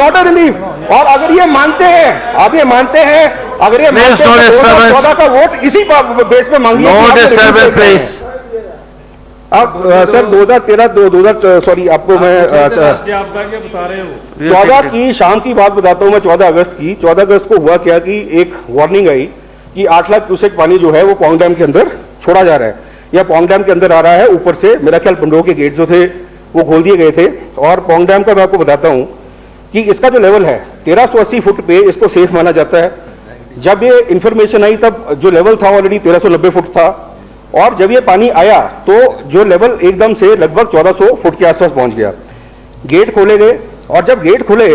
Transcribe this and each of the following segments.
Not a relief. और अगर ये मानते हैं, आप ये मानते हैं, अगर ये मानते हैं 2014 का वोट इसी बेस पे मांगिए। No disturbance please. अब सर 2013 सॉरी आपको मैं राष्ट्रीय आपदा के बता रहे हो। 14 की शाम की बात बताता हूं मैं। 14 अगस्त की, 14 अगस्त को हुआ क्या कि एक वार्निंग आई कि 8 लाख क्यूसेक पानी जो है वो पौंग डैम के अंदर छोड़ा जा रहा है या पौंग डैम के अंदर आ रहा है। ऊपर से मेरा ख्याल पंडोह के गेट जो थे वो खोल दिए गए थे। और पौंग डैम का मैं आपको बताता हूं कि इसका जो लेवल है 1380 फुट पे इसको सेफ माना जाता है। जब ये इंफॉर्मेशन आई तब जो लेवल था ऑलरेडी 1390 फुट था, और जब ये पानी आया तो जो लेवल एकदम से लगभग 1400 फुट के आसपास पहुंच गया। गेट खोले गए, और जब गेट खुले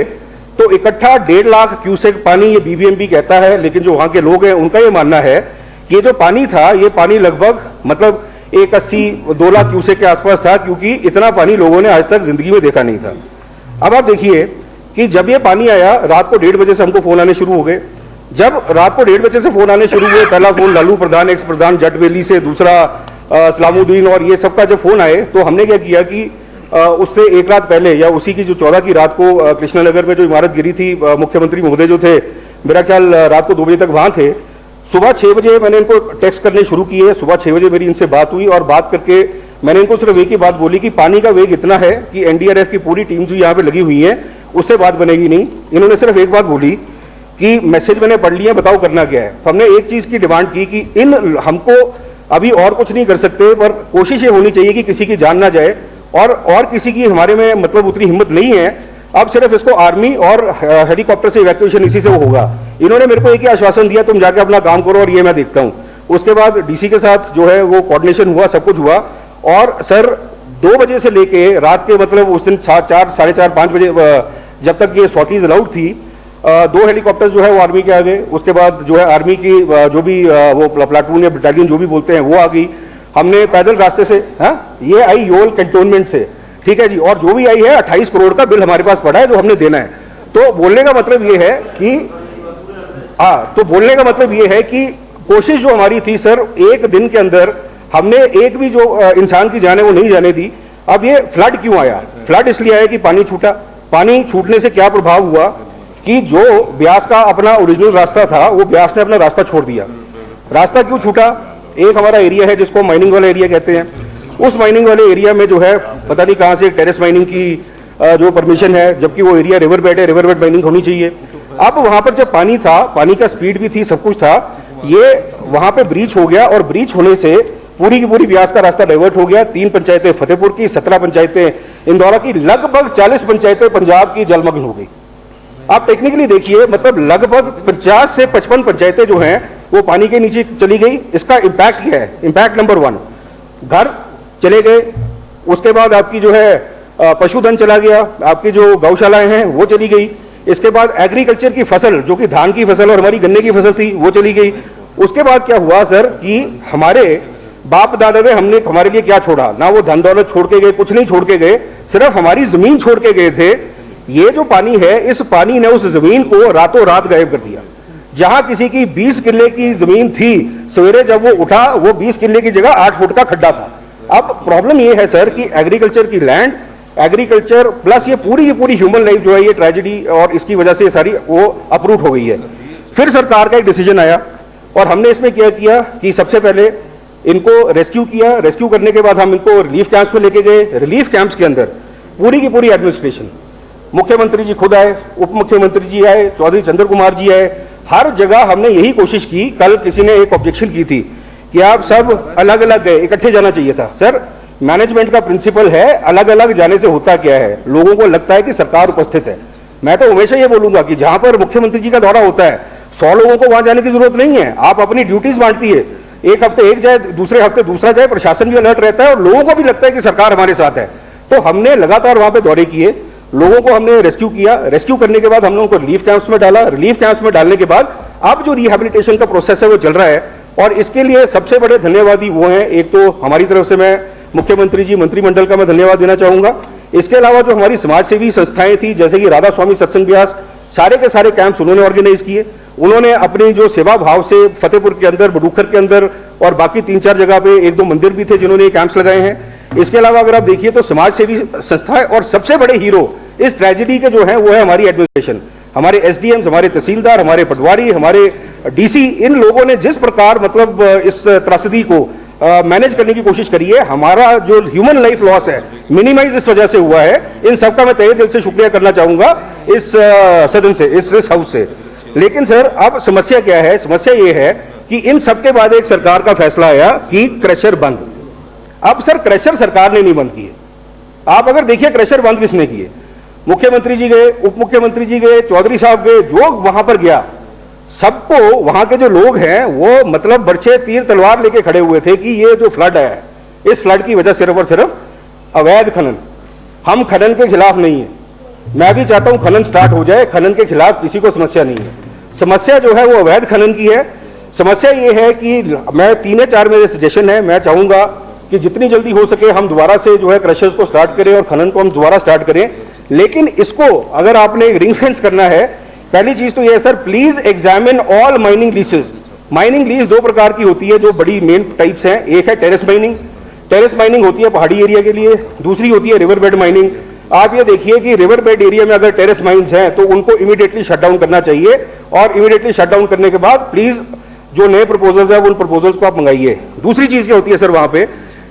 तो इकट्ठा 1.5 लाख क्यूसेक पानी, ये बीबीएमपी कहता है, लेकिन जो वहां के लोग हैं उनका ये मानना है कि ये जो पानी था ये पानी लगभग मतलब 180-2 लाख क्यूसेक के आसपास था, क्योंकि इतना पानी लोगों ने आज तक जिंदगी में देखा नहीं था। अब आप देखिए कि जब ये पानी आया रात को 1:30 बजे से हमको फोन आने शुरू हो गए। जब रात को 1:30 बजे से फोन आने शुरू हुए, पहला फोन लालू प्रधान, एक्स प्रधान जट वैली से, दूसरा सलामुद्दीन, और ये सबका जब फोन आए तो हमने क्या किया कि उससे एक रात पहले या उसी की जो 14 की रात को कृष्णानगर में जो इमारत गिरी थी, मुख्यमंत्री महोदय जो थे मेरा ख्याल रात को 2 बजे तक वहां थे। सुबह 6 बजे मैंने इनको टेक्स्ट करने शुरू किए। सुबह 6 बजे मेरी इनसे बात हुई और बात करके मैंने इनको सिर्फ एक ही बात बोली कि पानी का वेग इतना है कि एनडीआरएफ की पूरी टीम जो यहाँ पे लगी हुई है उससे बात बनेगी नहीं। इन्होंने सिर्फ एक बात बोली कि मैसेज मैंने पढ़ लिया, बताओ करना क्या है। तो हमने एक चीज की डिमांड की कि इन हमको अभी और कुछ नहीं कर सकते, पर कोशिश ये होनी चाहिए कि किसी की जान ना जाए, और किसी की हमारे में मतलब उतनी हिम्मत नहीं है। अब सिर्फ इसको आर्मी और हेलीकॉप्टर से इवैक्यूएशन इसी से वो होगा। इन्होंने मेरे को एक ही आश्वासन दिया, तुम जाके अपना काम करो और ये मैं देखता हूं। उसके बाद डीसी के साथ जो है वो कोऑर्डिनेशन हुआ, सब कुछ हुआ। और सर 2 बजे से लेके रात के मतलब उस दिन 4, साढ़े 4, 5 बजे जब तक ये सॉटीज अलाउड थी, 2 हेलीकॉप्टर जो है वो आर्मी के आ गए। उसके बाद जो है आर्मी की जो भी वो प्लाटून या बटालियन जो भी बोलते हैं वो आ गई। हमने पैदल रास्ते से, हाँ ये आई योल कैंटोनमेंट से, ठीक है जी, और जो भी आई है 28 करोड़ का बिल हमारे पास पड़ा है जो हमने देना है। तो बोलने का मतलब ये है कि तो बोलने का मतलब ये है कि कोशिश जो हमारी थी सर, एक दिन के अंदर हमने एक भी जो इंसान की जान है वो नहीं जाने दी। अब ये फ्लड क्यों आया? फ्लड इसलिए आया कि पानी छूटा। पानी छूटने से क्या प्रभाव हुआ कि जो ब्यास का अपना ओरिजिनल रास्ता था वो ब्यास ने अपना रास्ता छोड़ दिया। रास्ता क्यों छूटा? एक हमारा एरिया है जिसको माइनिंग वाला एरिया कहते हैं। उस माइनिंग वाले एरिया में जो है पता नहीं कहां से टेरेस माइनिंग की जो परमिशन है, जबकि वो एरिया रिवर बेड है, रिवर बेड माइनिंग होनी चाहिए। अब वहां पर जब पानी था, पानी का स्पीड भी थी, सब कुछ था, ये वहां पे ब्रीच हो गया, और ब्रीच होने से पूरी की पूरी ब्यास का रास्ता डाइवर्ट हो गया। 3 पंचायतें फतेहपुर की, 17 पंचायतें इंदौरा की, लगभग 40 पंचायतें पंजाब की जलमग्न हो गई। आप टेक्निकली देखिए, मतलब लगभग 50 से 55 पंचायतें जो हैं वो पानी के नीचे चली गई। इसका इंपैक्ट क्या है? इंपैक्ट नंबर 1, घर चले गए। उसके बाद आपकी जो है पशुधन चला गया, आपकी जो गौशालाएं हैं वो चली गई। इसके बाद एग्रीकल्चर की फसल, जो कि धान की फसल और हमारी गन्ने की फसल थी, वो चली गई। उसके बाद क्या हुआ सर कि हमारे बाप दादा ने हमने हमारे लिए क्या छोड़ा? ना वो धन दौलत छोड़ के गए, कुछ नहीं छोड़ के गए, सिर्फ हमारी जमीन छोड़ के गए थे। ये जो पानी है, इस पानी ने उस जमीन को रातों रात गायब कर दिया। जहां किसी की 20 किले की जमीन थी, सवेरे जब वो उठा वो 20 किले की जगह 8 फुट का खड्डा था। अब प्रॉब्लम ये है सर कि एग्रीकल्चर की लैंड, एग्रीकल्चर प्लस ये पूरी की पूरी ह्यूमन लाइफ जो है ये ट्रेजेडी, और इसकी वजह से सारी वो अपरूट हो गई है। फिर सरकार का एक डिसीजन आया और हमने इसमें क्या किया कि सबसे पहले इनको रेस्क्यू किया। रेस्क्यू करने के बाद हम इनको रिलीफ कैंप्स में लेके गए। रिलीफ कैंप्स के अंदर पूरी की पूरी एडमिनिस्ट्रेशन, मुख्यमंत्री जी खुद आए, उप मुख्यमंत्री जी आए, चौधरी चंद्र कुमार जी आए, हर जगह हमने यही कोशिश की। कल किसी ने एक ऑब्जेक्शन की थी कि आप सब अलग अलग गए, इकट्ठे जाना चाहिए था। सर मैनेजमेंट का प्रिंसिपल है, अलग अलग जाने से होता क्या है, लोगों को लगता है कि सरकार उपस्थित है। मैं तो हमेशा ये बोलूंगा कि जहां पर मुख्यमंत्री जी का दौरा होता है 100 लोगों को वहां जाने की जरूरत नहीं है। आप अपनी ड्यूटीज बांटती है, एक हफ्ते एक जाए, दूसरे हफ्ते दूसरा जाए, प्रशासन भी अलर्ट रहता है और लोगों को भी लगता है कि सरकार हमारे साथ है। तो हमने लगातार वहां पे दौरे किए, लोगों को हमने रेस्क्यू किया। रेस्क्यू करने के बाद हमने उनको रिलीफ कैंप्स में डाला। रिलीफ कैंप्स में डालने के बाद अब जो रिहैबिलिटेशन का प्रोसेस है वो चल रहा है, और इसके लिए सबसे बड़े धन्यवादी वो हैं, एक तो हमारी तरफ से मैं मुख्यमंत्री जी, मंत्रिमंडल का मैं धन्यवाद देना चाहूंगा। इसके अलावा जो हमारी समाज सेवी संस्थाएं थी, जैसे कि राधा स्वामी सत्संग व्यास, सारे के सारे कैंप्स उन्होंने ऑर्गेनाइज किए। उन्होंने अपनी जो सेवा भाव से फतेहपुर के अंदर, बडूखर के अंदर और बाकी 3-4 जगह पे 1-2 मंदिर भी थे जिन्होंने कैंप्स लगाए हैं। इसके अलावा अगर आप देखिए तो समाज सेवी संस्थाएं और सबसे बड़े हीरो इस ट्रेजेडी के जो है वो है हमारी एडमिनिस्ट्रेशन, हमारे एसडीएम्स, हमारे तहसीलदार, हमारे पटवारी, हमारे डीसी। इन लोगों ने जिस प्रकार मतलब इस त्रासदी को मैनेज करने की कोशिश करी है, हमारा जो ह्यूमन लाइफ लॉस है मिनिमाइज इस वजह से हुआ है। इन सबका मैं तहे दिल से शुक्रिया करना चाहूंगा इस सदन से, इस हाउस से। लेकिन सर अब समस्या क्या है? समस्या ये है कि इन सबके बाद एक सरकार का फैसला आया कि क्रशर बंद। अब सर क्रशर सरकार ने नहीं बंद किए। आप अगर देखिए क्रशर बंद किसने किए? मुख्यमंत्री जी गए, उप मुख्यमंत्री जी गए, चौधरी साहब गए, जो वहां पर गया सबको वहां के जो लोग हैं वो मतलब बर्छे तीर तलवार लेके खड़े हुए थे कि ये जो फ्लड है, इस फ्लड की वजह सिर्फ और सिर्फ अवैध खनन। हम खनन के खिलाफ नहीं है, मैं भी चाहता हूं खनन स्टार्ट हो जाए, खनन के खिलाफ किसी को समस्या नहीं है। समस्या जो है वो अवैध खनन की है। समस्या ये है कि मैं 3 या 4 मेरे सजेशन है, मैं चाहूंगा कि जितनी जल्दी हो सके हम दोबारा से जो है क्रशर्स को स्टार्ट करें और खनन को हम दोबारा स्टार्ट करें। लेकिन इसको अगर आपने रिंग फेंस करना है, पहली चीज तो ये है sir, please examine all mining leases. Mining lease 2 प्रकार की होती है जो बड़ी मेन टाइप्स हैं। एक है टेरेस माइनिंग, टेरेस माइनिंग होती है पहाड़ी एरिया के लिए। दूसरी होती है रिवर बेड माइनिंग। आप ये देखिए कि रिवर बेड एरिया में अगर टेरेस माइंस हैं तो उनको इमीडिएटली शट डाउन करना चाहिए, और इमीडिएटली शट डाउन करने के बाद प्लीज जो नए प्रपोजल्स है उन प्रपोजल्स को आप मंगाइए। दूसरी चीज क्या होती है सर वहां पे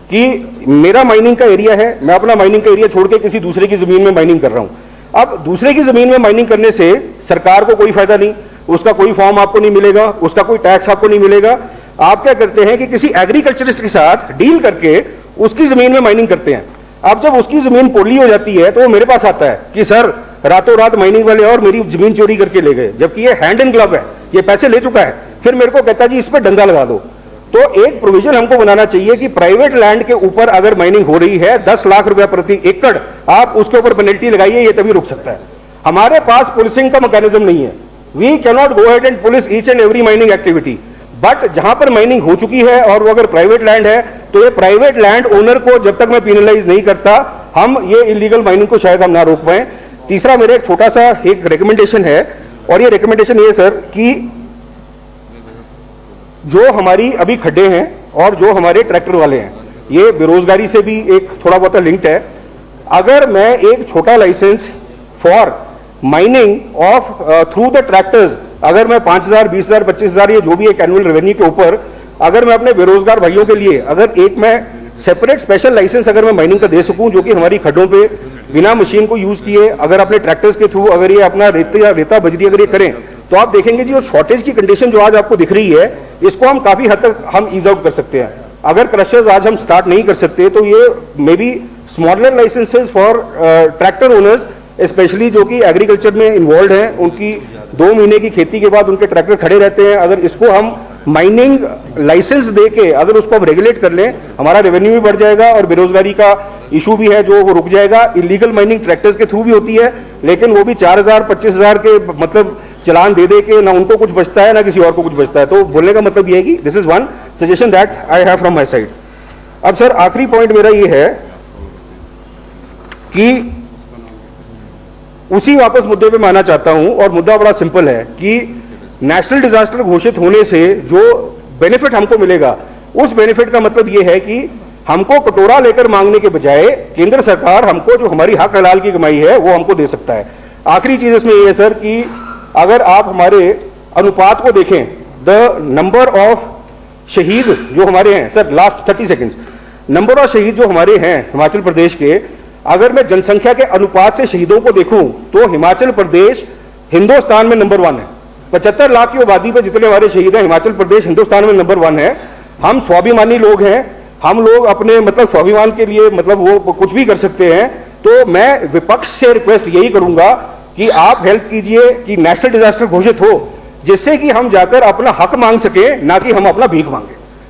कि मेरा माइनिंग का एरिया है, मैं अपना माइनिंग का एरिया छोड़ के किसी दूसरे की जमीन में माइनिंग कर रहा हूं। अब दूसरे की जमीन में माइनिंग करने से सरकार को कोई फायदा नहीं, उसका कोई फॉर्म आपको नहीं मिलेगा, उसका कोई टैक्स आपको नहीं मिलेगा। आप क्या करते हैं कि किसी एग्रीकल्चरिस्ट के साथ डील करके उसकी जमीन में माइनिंग करते हैं। अब जब उसकी जमीन पोली हो जाती है तो वो मेरे पास आता है कि सर रातों रात माइनिंग वाले और मेरी जमीन चोरी करके ले गए, जबकि ये हैंड इन ग्लव है, ये पैसे ले चुका है। फिर मेरे को कहता जी इस पर डंगा लगा दो। तो एक प्रोविजन हमको बनाना चाहिए कि प्राइवेट लैंड के ऊपर अगर माइनिंग हो रही है 10 लाख रुपया प्रति एकड़, आप उसके ऊपर पेनल्टी लगाइए, ये तभी रुक सकता है। हमारे पास पुलिसिंग का मैकेनिज्म नहीं है। We can not go head and police each and every mining activity. But जहां पर माइनिंग हो चुकी है और वो अगर प्राइवेट लैंड है तो ये प्राइवेट लैंड ओनर को जब तक मैं पेनलाइज नहीं करता, हम ये इलीगल माइनिंग को शायद हम ना रोक पाए। तीसरा मेरा एक छोटा सा एक रिकमेंडेशन है, और ये रिकमेंडेशन ये सर कि जो हमारी अभी खड्डे हैं और जो हमारे ट्रैक्टर वाले हैं, ये बेरोजगारी से भी एक थोड़ा बहुत लिंक्ड है। अगर मैं एक छोटा licence for mining off through the tractors, अगर मैं 5,000, 20,000, 25,000 ये जो भी एक एनुअल रेवेन्यू के ऊपर अगर मैं अपने बेरोजगार भाइयों के लिए अगर एक मैं सेपरेट स्पेशल लाइसेंस अगर मैं माइनिंग का दे सकूं, जो कि हमारी खड्डों पे बिना मशीन को यूज किए अगर अपने ट्रैक्टर्स के थ्रू अगर ये अपना रेता बजरी अगर ये करें, तो आप देखेंगे जी, और शॉर्टेज की कंडीशन जो आज आपको दिख रही है, इसको हम काफी हद तक हम ईज आउट कर सकते हैं। अगर क्रशर्स आज हम स्टार्ट नहीं कर सकते तो ये may be smaller licences for tractor owners, specially जो कि एग्रीकल्चर में इन्वॉल्व हैं, उनकी 2 महीने की खेती के बाद उनके ट्रैक्टर खड़े रहते हैं। अगर इसको हम माइनिंग लाइसेंस देके अगर उसको हम रेगुलेट कर लें, हमारा रेवेन्यू भी बढ़ जाएगा और बेरोजगारी का इशू भी है जो वो रुक जाएगा। इलीगल माइनिंग ट्रैक्टर्स के थ्रू भी होती है, लेकिन वो भी 4,000, 25,000 के मतलब चलान दे के ना उनको कुछ बचता है ना किसी और को कुछ बचता है। तो बोलने का मतलब ये है कि this is one suggestion that I have from my side. अब सर आखिरी पॉइंट मेरा ये है कि उसी वापस मुद्दे पे मैं आना चाहता हूं, और मुद्दा बड़ा सिंपल है कि नेशनल डिजास्टर घोषित होने से जो बेनिफिट हमको मिलेगा, उस बेनिफिट का मतलब यह है कि हमको कटोरा लेकर मांगने के बजाय केंद्र सरकार हमको जो हमारी हक हलाल की कमाई है वो हमको दे सकता है। आखिरी चीज इसमें यह है सर कि अगर आप हमारे अनुपात को देखें, द नंबर ऑफ शहीद जो हमारे हैं sir, last 30 seconds, number of शहीद जो हमारे हैं हिमाचल प्रदेश के, अगर मैं जनसंख्या के अनुपात से शहीदों को देखूं तो हिमाचल प्रदेश हिंदुस्तान में नंबर 1 है। 75 लाख की आबादी पर जितने हमारे शहीद हैं, हिमाचल प्रदेश हिंदुस्तान में नंबर 1 है। हम स्वाभिमानी लोग हैं, हम लोग अपने मतलब स्वाभिमान के लिए मतलब वो कुछ भी कर सकते हैं। तो मैं विपक्ष से रिक्वेस्ट यही करूंगा कि आप हेल्प कीजिए कि नेशनल डिजास्टर घोषित हो, जिससे कि हम जाकर अपना हक मांग सके, ना कि हम अपना भीख मांगे।